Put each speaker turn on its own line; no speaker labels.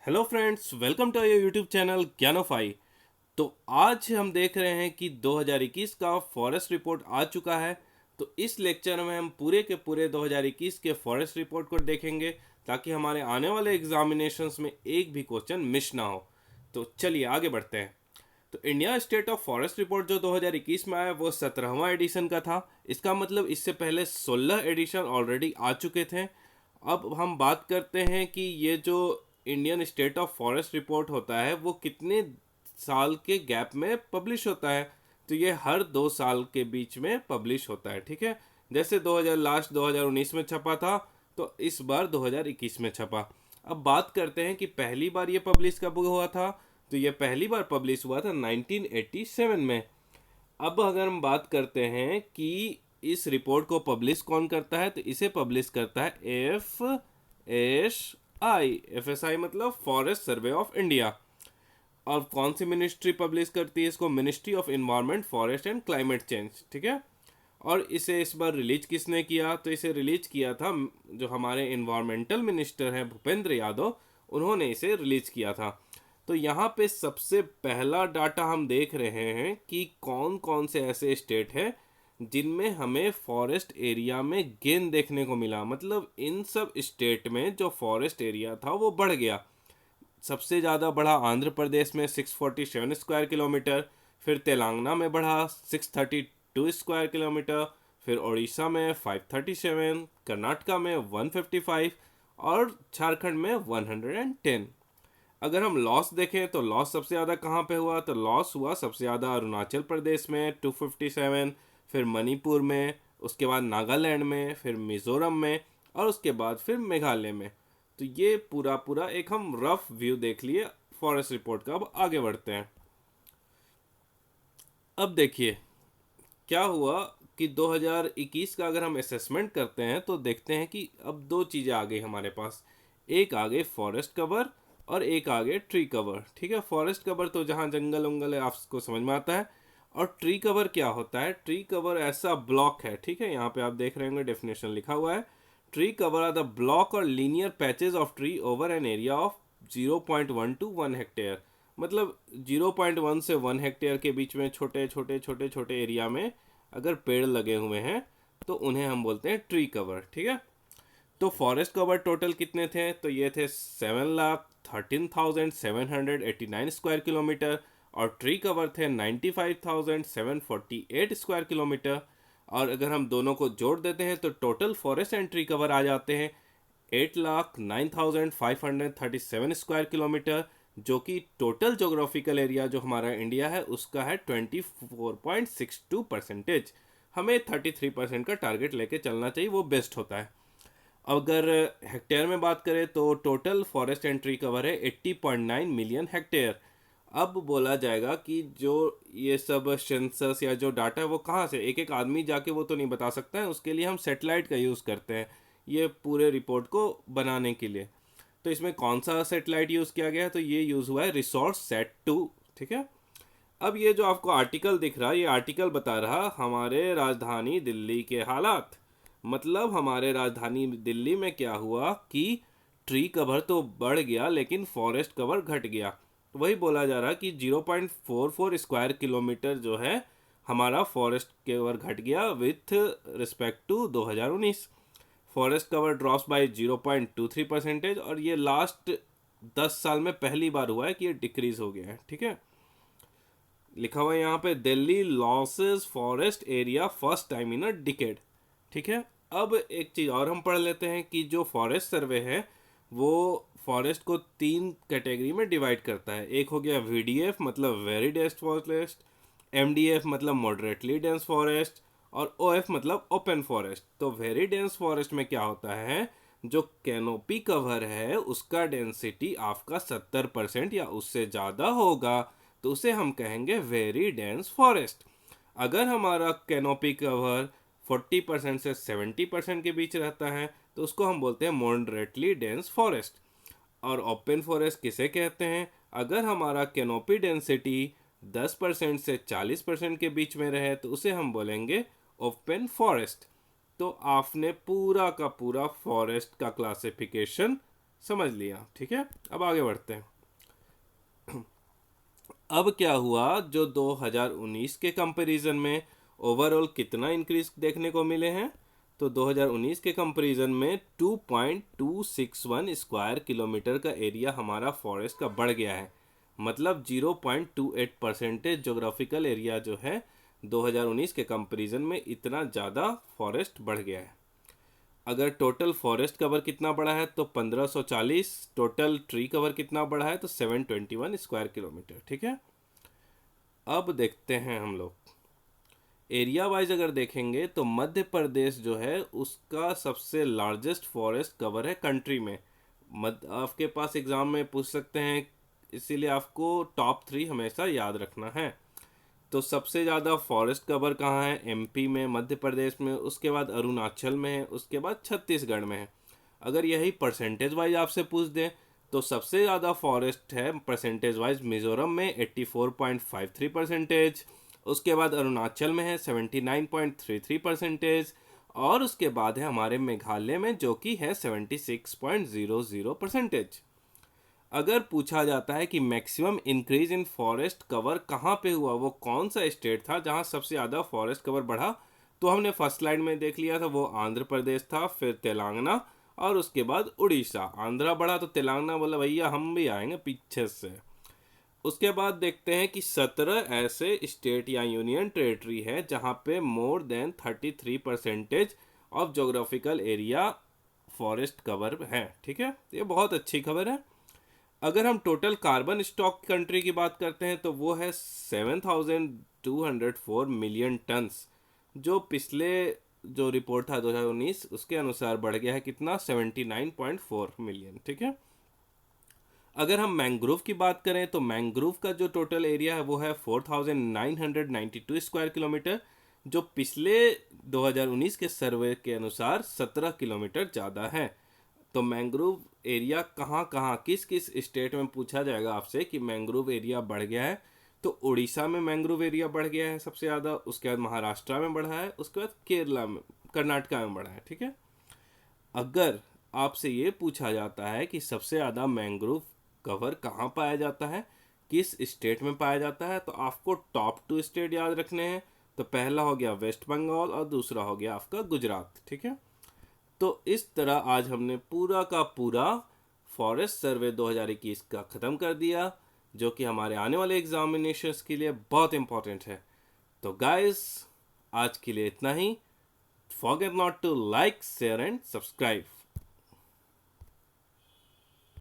Hello friends, welcome to your YouTube channel Gyanofy. तो आज हम देख रहे हैं कि 2021 का फॉरेस्ट रिपोर्ट आ चुका है। तो इस लेक्चर में हम पूरे के पूरे 2021 के फॉरेस्ट रिपोर्ट को देखेंगे ताकि हमारे आने वाले एग्जामिनेशंस में एक भी क्वेश्चन मिस ना हो। तो चलिए आगे बढ़ते हैं। तो India state of forest report जो 2021 में आया वो 17वां एडिशन का था। इसका मतलब इससे पहले 16 एडिशन ऑलरेडी आ चुके थे। अब हम बात करते हैं कि ये जो Indian state of forest report होता है वो कितने साल के गैप में पब्लिश होता है। तो ये हर 2 साल के बीच में पब्लिश होता है, ठीक है। जैसे 2000 लास्ट 2019 में छपा था, तो इस बार 2021 में छपा। अब बात करते हैं कि पहली बार ये पब्लिश कब हुआ था। तो ये पहली बार पब्लिश हुआ था 1987 में। अब अगर हम बात करते हैं कि इस रिपोर्ट को पब्लिश कौन करता है, तो इसे पब्लिश करता है एफ एस आई मतलब फॉरेस्ट सर्वे ऑफ इंडिया। और कौन सी मिनिस्ट्री पब्लिश करती है इसको? Ministry of environment, forest and climate change, ठीक है। और इसे इस बार रिलीज किसने किया? तो इसे रिलीज किया था जो हमारे इन्वायरमेंटल मिनिस्टर हैं भूपेंद्र यादव, उन्होंने इसे रिलीज किया था। तो यहाँ पे सबसे पहला डाटा हम देख रहे हैं कि कौन कौन से ऐसे स्टेट हैं जिनमें हमें फॉरेस्ट एरिया में गेन देखने को मिला। मतलब इन सब स्टेट में जो फॉरेस्ट एरिया था वो बढ़ गया। सबसे ज़्यादा बढ़ा आंध्र प्रदेश में 647 स्क्वायर किलोमीटर, फिर तेलंगाना में बढ़ा 632 स्क्वायर किलोमीटर, फिर उड़ीसा में 537, कर्नाटका में 155 और झारखंड में 110। अगर हम लॉस देखें तो लॉस सबसे ज़्यादा कहाँ पे हुआ? तो लॉस हुआ सबसे ज़्यादा अरुणाचल प्रदेश में 257, फिर मणिपुर में, उसके बाद नागालैंड में, फिर मिज़ोरम में और उसके बाद फिर मेघालय में। तो ये पूरा पूरा एक हम रफ व्यू देख लिए फॉरेस्ट रिपोर्ट का। अब आगे बढ़ते हैं। अब देखिए क्या हुआ कि 2021 का अगर हम असेसमेंट करते हैं तो देखते हैं कि अब दो चीज़ें आ गई हमारे पास। एक आ गई फॉरेस्ट कवर और एक आ गए ट्री कवर, ठीक है। फॉरेस्ट कवर तो जहाँ जंगल उंगल है आपको समझ में आता है। और ट्री कवर क्या होता है? ट्री कवर ऐसा ब्लॉक है, ठीक है। यहाँ पे आप देख रहे होंगे डेफिनेशन लिखा हुआ है। Tree cover are the block और linear patches of tree over an area of 0.1 to 1 hectare. मतलब 0.1 से 1 हेक्टेयर के बीच में छोटे छोटे छोटे छोटे एरिया में अगर पेड़ लगे हुए हैं तो उन्हें हम बोलते हैं ट्री कवर, ठीक है। तो फॉरेस्ट कवर टोटल कितने थे? तो ये थे 7,13,789 स्क्वायर किलोमीटर और ट्री कवर थे 95,748 स्क्वायर किलोमीटर। और अगर हम दोनों को जोड़ देते हैं तो total forest and tree cover आ जाते हैं 8,09,537 स्क्वायर किलोमीटर, जो कि टोटल जोग्राफिकल एरिया जो हमारा इंडिया है उसका है 24.62%। हमें 33% का टारगेट लेके चलना चाहिए, वो बेस्ट होता है। अगर हेक्टेयर में बात करें तो total forest and tree cover है 80.9 मिलियन हेक्टेयर। अब बोला जाएगा कि जो ये सब सेंसस या जो डाटा है वो कहाँ से, एक एक आदमी जाके वो तो नहीं बता सकता है। उसके लिए हम सेटेलाइट का यूज़ करते हैं ये पूरे रिपोर्ट को बनाने के लिए। तो इसमें कौन सा सेटेलाइट यूज़ किया गया है? तो ये यूज़ हुआ है रिसोर्स सेट 2, ठीक है। अब ये जो आपको आर्टिकल दिख रहा है, ये आर्टिकल बता रहा हमारे राजधानी दिल्ली के हालात। मतलब हमारे राजधानी दिल्ली में क्या हुआ कि ट्री कवर तो बढ़ गया लेकिन फॉरेस्ट कवर घट गया। तो वही बोला जा रहा कि 0.44 स्क्वायर किलोमीटर जो है हमारा फॉरेस्ट कवर घट गया with respect to 2019। Forest cover drops by 0.23%। और ये लास्ट 10 साल में पहली बार हुआ है कि ये डिक्रीज हो गया है, ठीक है। लिखा हुआ है यहाँ पे Delhi losses forest area first time in a decade, ठीक है। अब एक चीज़ और हम पढ़ लेते हैं कि जो फॉरेस्ट सर्वे है वो फॉरेस्ट को 3 कैटेगरी में डिवाइड करता है। एक हो गया वीडीएफ मतलब वेरी डेंस फॉरेस्ट, एमडीएफ मतलब मॉडरेटली डेंस फॉरेस्ट और ओएफ मतलब ओपन फॉरेस्ट। तो वेरी डेंस फॉरेस्ट में क्या होता है, जो कैनोपी कवर है उसका डेंसिटी आपका 70% या उससे ज़्यादा होगा तो उसे हम कहेंगे वेरी डेंस फॉरेस्ट। अगर हमारा कैनोपी कवर 40% से 70% के बीच रहता है तो उसको हम बोलते हैं मॉडरेटली डेंस फॉरेस्ट। और ओपन फॉरेस्ट किसे कहते हैं? अगर हमारा कैनोपी डेंसिटी 10% से 40% के बीच में रहे तो उसे हम बोलेंगे ओपन फॉरेस्ट। तो आपने पूरा का पूरा फॉरेस्ट का क्लासिफिकेशन समझ लिया, ठीक है। अब आगे बढ़ते हैं। अब क्या हुआ, जो 2019 के कंपैरिजन में ओवरऑल कितना इंक्रीज देखने को मिले हैं, तो 2019 के कंपैरिजन में 2.261 स्क्वायर किलोमीटर का एरिया हमारा फॉरेस्ट का बढ़ गया है। मतलब 0.28% जोग्राफिकल एरिया जो है 2019 के कंपैरिजन में इतना ज़्यादा फॉरेस्ट बढ़ गया है। अगर टोटल फॉरेस्ट कवर कितना बढ़ा है तो 1540, टोटल ट्री कवर कितना बढ़ा है तो 721 स्क्वायर किलोमीटर, ठीक है। अब देखते हैं हम लोग एरिया वाइज, अगर देखेंगे तो मध्य प्रदेश जो है उसका सबसे लार्जेस्ट फॉरेस्ट कवर है कंट्री में। आपके पास एग्जाम में पूछ सकते हैं, इसीलिए आपको टॉप 3 हमेशा याद रखना है। तो सबसे ज़्यादा फॉरेस्ट कवर कहाँ है, एमपी में, मध्य प्रदेश में, उसके बाद अरुणाचल में है, उसके बाद छत्तीसगढ़ में है। अगर यही परसेंटेज वाइज आपसे पूछ दें तो सबसे ज़्यादा फॉरेस्ट है परसेंटेज वाइज मिजोरम में 84.53%, उसके बाद अरुणाचल में है 79.33%, और उसके बाद है हमारे मेघालय में जो कि है 76.00%। अगर पूछा जाता है कि maximum increase in forest cover कहाँ पे हुआ, वो कौन सा स्टेट था जहाँ सबसे ज़्यादा फॉरेस्ट कवर बढ़ा, तो हमने फर्स्ट स्लाइड में देख लिया था, वो आंध्र प्रदेश था, फिर तेलंगाना और उसके बाद उड़ीसा। आंध्रा बढ़ा तो तेलंगाना बोला भैया हम भी आएंगे पीछे से। उसके बाद देखते हैं कि 17 ऐसे स्टेट या यूनियन टेरिटरी है जहाँ पे more than 33% of geographical area forest cover है, ठीक है। ये बहुत अच्छी खबर है। अगर हम टोटल कार्बन स्टॉक कंट्री की बात करते हैं तो वो है 7204 मिलियन टन्स, जो पिछले जो रिपोर्ट था 2019 उसके अनुसार बढ़ गया है कितना, 79.4 मिलियन, ठीक है। अगर हम मैंग्रोव की बात करें तो मैंग्रोव का जो टोटल एरिया है वो है 4992 स्क्वायर किलोमीटर, जो पिछले 2019 के सर्वे के अनुसार 17 किलोमीटर ज़्यादा है। तो मैंग्रोव एरिया कहाँ कहाँ किस किस स्टेट में पूछा जाएगा आपसे कि मैंग्रोव एरिया बढ़ गया है, तो उड़ीसा में मैंग्रोव एरिया बढ़ गया है सबसे ज़्यादा, उसके बाद महाराष्ट्र में बढ़ा है, उसके बाद केरला में, कर्नाटका में बढ़ा है, ठीक है। अगर आपसे ये पूछा जाता है कि सबसे ज़्यादा मैंग्रोव कवर कहाँ पाया जाता है, किस स्टेट में पाया जाता है, तो आपको टॉप 2 स्टेट याद रखने हैं। तो पहला हो गया वेस्ट बंगाल और दूसरा हो गया आपका गुजरात, ठीक है। तो इस तरह आज हमने पूरा का पूरा फॉरेस्ट सर्वे 2021 का ख़त्म कर दिया, जो कि हमारे आने वाले एग्जामिनेशंस के लिए बहुत इंपॉर्टेंट है। तो गाइस, आज के लिए इतना ही। Forget not to like, share and subscribe.